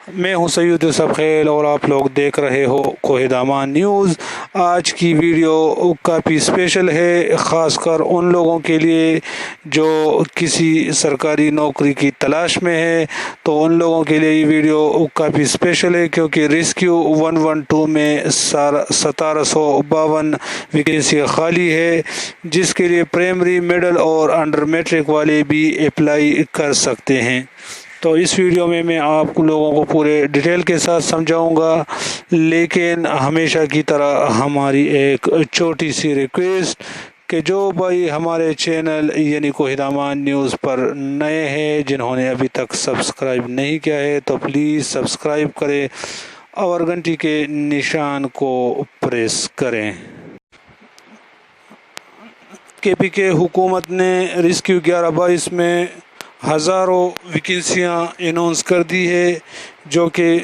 میں ہوں سید یوسف خیل اور آپ لوگ دیکھ رہے ہو کوہ دامان نیوز۔ آج کی ویڈیو کافی اسپیشل ہے، خاص کر ان لوگوں کے لیے جو کسی سرکاری نوکری کی تلاش میں ہے، تو ان لوگوں کے لیے یہ ویڈیو کافی اسپیشل ہے کیونکہ ریسکیو 112 میں 1752 ویکینسی خالی ہے، جس کے لیے پرائمری، مڈل اور انڈر میٹرک والے بھی اپلائی کر سکتے ہیں۔ تو اس ویڈیو میں آپ لوگوں کو پورے ڈیٹیل کے ساتھ سمجھاؤں گا، لیکن ہمیشہ کی طرح ہماری ایک چھوٹی سی ریکویسٹ کہ جو بھائی ہمارے چینل یعنی کوہ دامان نیوز پر نئے ہیں، جنہوں نے ابھی تک سبسکرائب نہیں کیا ہے، تو پلیز سبسکرائب کریں اور گھنٹی کے نشان کو پریس کریں۔ کے پی کے حکومت نے ریسکیو 1122 میں ہزاروں ویکینسیاں اناؤنس کر دی ہے، جو کہ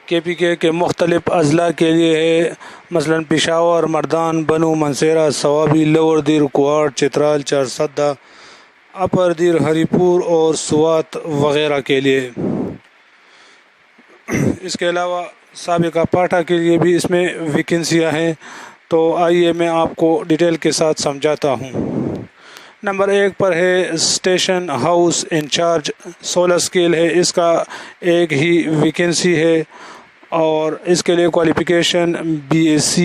کے پی کے مختلف اضلاع کے لیے ہے، مثلا پشاور، مردان، بنو، منصیرہ، سوابی، لوور دیر، کوہاٹ، چترال، چارسدہ، اپر دیر، ہری پور اور سوات وغیرہ کے لیے۔ اس کے علاوہ سابقہ پاٹھا کے لیے بھی اس میں ویکینسیاں ہیں، تو آئیے میں آپ کو ڈیٹیل کے ساتھ سمجھاتا ہوں۔ نمبر 1 پر ہے اسٹیشن ہاؤس انچارج، 16 اسکیل ہے، اس کا ایک ہی ویکینسی ہے، اور اس کے لیے کوالیفیکیشن BSc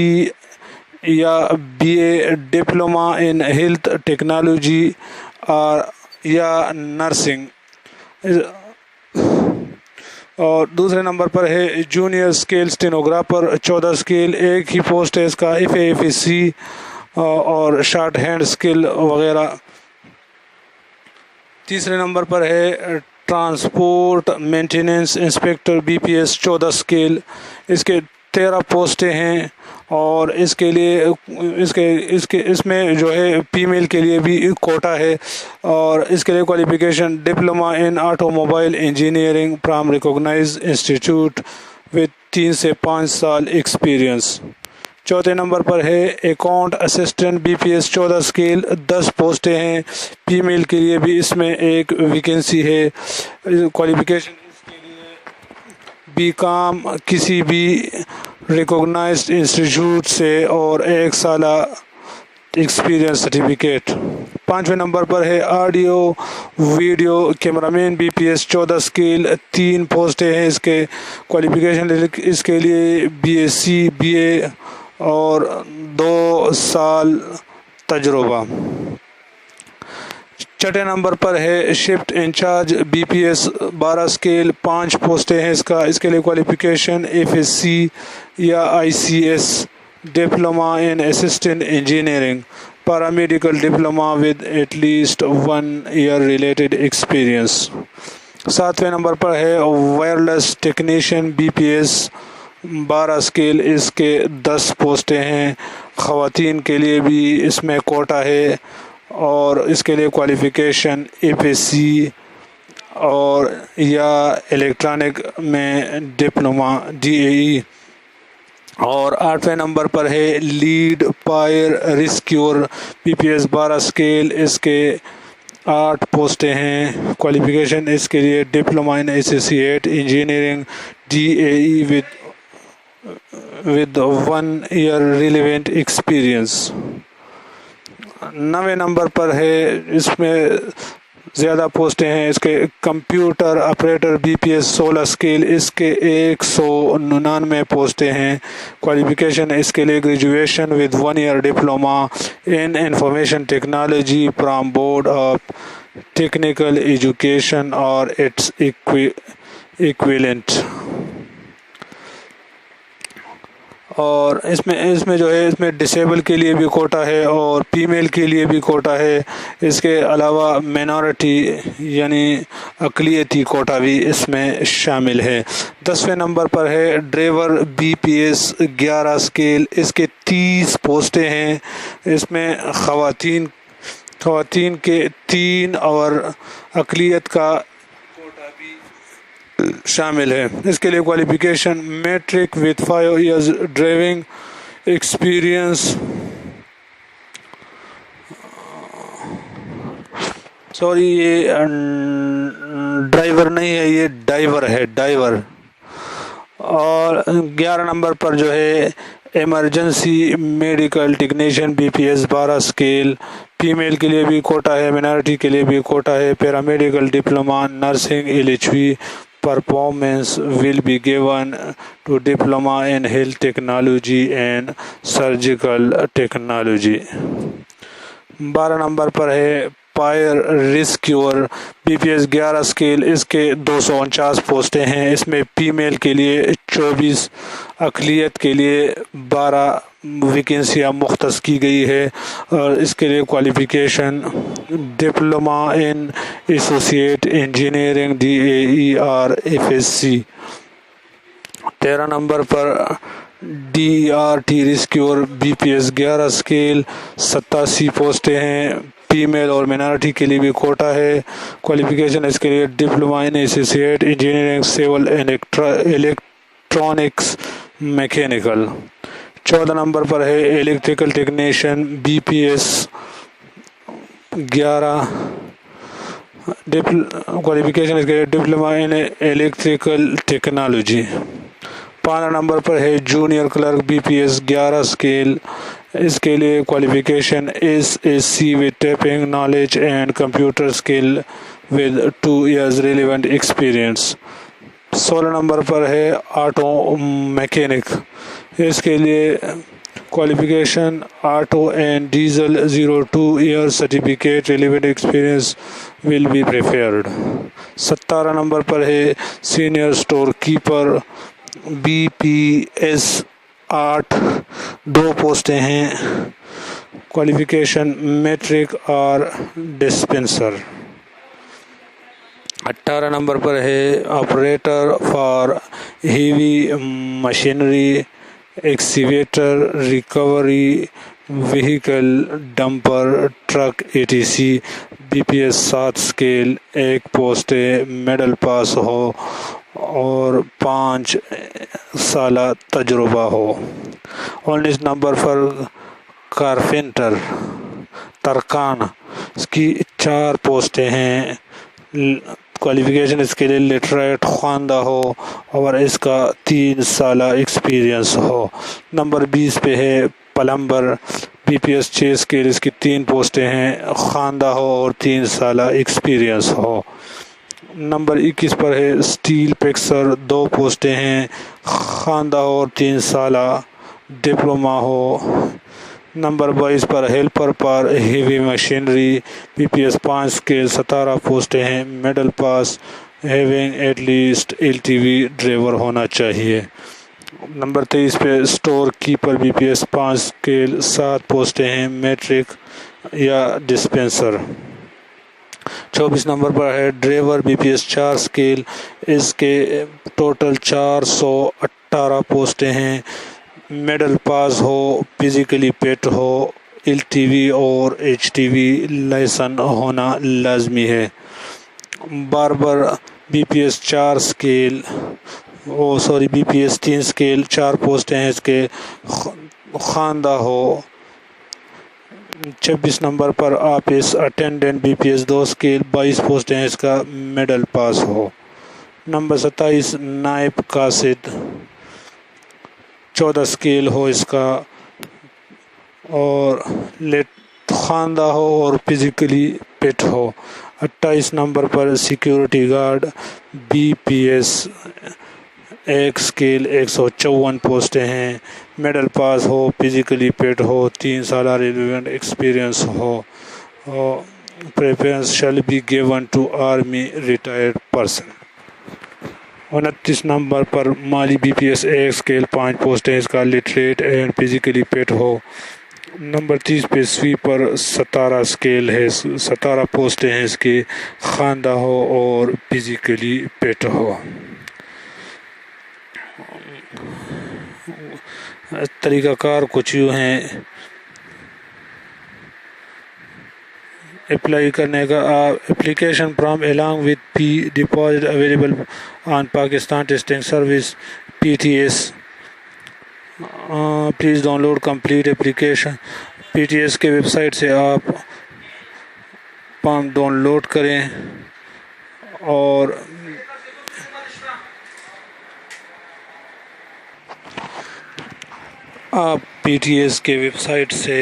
یا BA diploma in health technology یا نرسنگ۔ اور دوسرے نمبر پر ہے جونیئر اسکیل اسٹینوگرافر، 14 اسکیل، ایک ہی پوسٹ ہے اس کا، FAFC اور شارٹ ہینڈ اسکل وغیرہ۔ تیسرے نمبر پر ہے transport maintenance inspector BPS، 14 scale, اس کے 13 پوسٹیں ہیں، اور اس کے لیے اس میں جو ہے فیمیل کے لیے بھی کوٹا ہے، اور اس کے لیے qualification diploma in auto mobile engineering from recognised institute with 3 سے 5 سال ایکسپیرینس۔ چوتھے نمبر پر ہے اکاؤنٹ اسسٹنٹ BPS، 14 اسکیل، 10 پوسٹیں ہیں، فیمیل کے لیے بھی اس میں ایک ویکینسی ہے، کوالیفیکیشن اس کے لیے BCom کسی بھی ریکوگنائزڈ انسٹیٹیوٹ سے اور 1 سالہ ایکسپیرینس سرٹیفکیٹ۔ 5ویں نمبر پر ہے audio video cameraman BPS، 14 scale, 3 پوسٹیں ہیں، اس کے کوالیفیکیشن اس کے لیے BSc BA اور 2 سال تجربہ۔ 6 نمبر پر ہے شفٹ انچارج BPS، 12 اسکیل، 5 پوسٹیں ہیں، اس کے لیے کوالیفیکیشن FSc یا ICS diploma in assistant engineering, paramedical diploma with at least 1 year related experience. 7ویں نمبر پر ہے وائرلیس ٹیکنیشین BPS، 12 اسکیل، اس کے 10 پوسٹیں ہیں، خواتین کے لیے بھی اس میں کوٹا ہے، اور اس کے لیے کوالیفیکیشن FSc اور یا الیکٹرانک میں ڈپلومہ DAE۔ اور 8ویں نمبر پر ہے lead fire rescuer BPS، 12 scale, اس کے 8 پوسٹیں ہیں، کوالیفیکیشن اس کے لیے diploma in associate engineering DAE with 1 year relevant experience۔ 9ویں نمبر پر ہے، اس میں زیادہ پوسٹیں ہیں، اس کے کمپیوٹر آپریٹر BPS، 16 اسکیل، اس کے 199 پوسٹیں ہیں، کوالیفیکیشن اس کے لیے graduation with 1 year diploma in information technology from board of technical education اور اٹس ایکویلنٹ۔ اور اس میں جو ہے اس میں ڈسیبل کے لیے بھی کوٹا ہے اور فیمیل کے لیے بھی کوٹا ہے، اس کے علاوہ مینارٹی یعنی اقلیتی کوٹا بھی اس میں شامل ہے۔ 10ویں نمبر پر ہے ڈرائیور BPS، 11 اسکیل، اس کے 30 پوسٹیں ہیں، اس میں خواتین کے 3 اور اقلیت کا شامل ہے، اس کے لیے qualification matric with 5 years driving experience. Sorry یہ ڈرائیور نہیں ہے، یہ ڈائیور ہے، ڈائیور. اور 11 نمبر پر جو ہے emergency medical technician BPS 12 scale, female کے لیے بھی کوٹا ہے، مینارٹی کے لیے بھی کوٹا ہے. Paramedical diploma nursing LHV performance will be given to diploma in health technology and surgical technology. 12 number پر ہے فائر ریسکیور BPS 11 اسکیل، اس کے 249 پوسٹیں ہیں. اس میں فیمیل کے لیے 24، اقلیت کے لیے 12 ویکنسیاں مختص کی گئی ہے. اور اس کے لیے qualification diploma in associate engineering DAER FSC. 13 number per DERT rescuer BPS 11 scale, 87 پوسٹیں ہیں. فیمیل اور مینارٹی کے لیے بھی کوٹا ہے. کوالیفیکیشن اس کے لیے diploma in associate engineering civil electronics mechanical. 14 نمبر پر ہے الیکٹریکل ٹیکنیشین BPS 11، کوالیفیکیشن اس کے لیے ڈپلوما ان الیکٹریکل ٹیکنالوجی. 15 نمبر پر ہے جونیئر کلرک BPS 11 اسکیل، اس کے لیے qualification SSC with typing knowledge and computer skill with 2 years relevant experience. 16 نمبر پر ہے آٹو میکینک، اس کے لیے qualification auto and diesel 02 years certificate relevant experience will be preferred. 17 نمبر پر ہے سینئر اسٹور کیپر BPS 8، 2 پوسٹیں ہیں. کوالیفیکیشن میٹرک اور ڈسپینسر. 18 نمبر پر ہے operator for heavy machinery excavator recovery vehicle dumper truck ETC BPS 7 scale, 1 post middle pass ہو اور 5 سالہ تجربہ ہو. 19 نمبر پر کارپینٹر ترکان، اس کی 4 پوسٹیں ہیں. کوالیفیکیشن اس کے لیے لٹریٹ خواندہ ہو اور اس کا 3 سالہ ایکسپیرینس ہو. نمبر 20 پہ ہے پلمبر BPS 6 اسکیل، اس کی 3 پوسٹیں ہیں، خواندہ ہو اور 3 سالہ ایکسپیرینس ہو. نمبر 21 پر ہے اسٹیل پکسر، 2 پوسٹیں ہیں، خواندہ ہو اور 3 سالہ ڈپلوما ہو. نمبر 22 پر ہیلپر پر ہیوی مشینری BPS 5 اسکیل، 17 پوسٹیں ہیں، middle pass having at least LTV driver ہونا چاہیے. نمبر 23 پہ اسٹور کیپر BPS 5 اسکیل، 7 پوسٹیں ہیں، میٹرک یا ڈسپینسر. 24 نمبر پر ہے ڈرائیور BPS 4 اسکیل، اس کے ٹوٹل 418 پوسٹیں ہیں، میڈل پاس ہو، فزیکلی فٹ ہو، LTV اور HTV لائسن ہونا لازمی ہے. Barber BPS 4 scale BPS 3 scale, 4 پوسٹیں ہیں، اس کے خواندہ ہو. 26 نمبر پر آفس اٹینڈنٹ BPS 2 اسکیل، 22 پوسٹیں ہیں، اس کا میڈل پاس ہو. نمبر 27 نائب قاصد، 14 اسکیل ہو اس کا اور خواندہ ہو اور فزیکلی فٹ ہو. 28 نمبر پر سیکیورٹی گارڈ BPS 1 اسکیل، 154 پوسٹیں ہیں، میڈل پاس ہو، فزیکلی فٹ ہو، 3 سالہ ریلیونٹ ایکسپیرینس ہو. Preference shall be given to army retired person. 29 نمبر پر مالی BPS 1 اسکیل، 5 پوسٹیں، اس کا لٹریٹ اینڈ فزیکلی فٹ ہو. نمبر 30 پہ سویپر 17 اسکیل ہے، 17 پوسٹیں ہیں، اس کی خواندہ ہو اور فزیکلی فٹ ہو. طریقہ کار کچھ یوں ہیں اپلائی کرنے کا. Application from along with fee deposit available on Pakistan Testing Service PTS. Please download complete application. PTS کے ویب سائٹ سے آپ پام ڈاؤن لوڈ کریں اور آپ پی ٹی ایس کے ویب سائٹ سے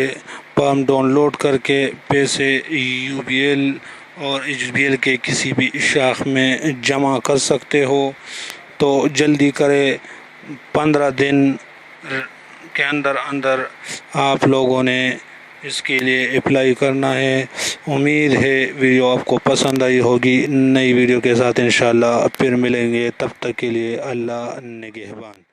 پام ڈاؤن لوڈ کر کے پیسے یو بی ایل اور ایچ بی ایل کے کسی بھی شاخ میں جمع کر سکتے ہو. تو جلدی کرے، 15 دن کے اندر آپ لوگوں نے اس کے لیے اپلائی کرنا ہے. امید ہے ویڈیو آپ کو پسند آئی ہوگی. نئی ویڈیو کے ساتھ انشاءاللہ پھر ملیں گے. تب تک کے لیے اللہ نگہبان.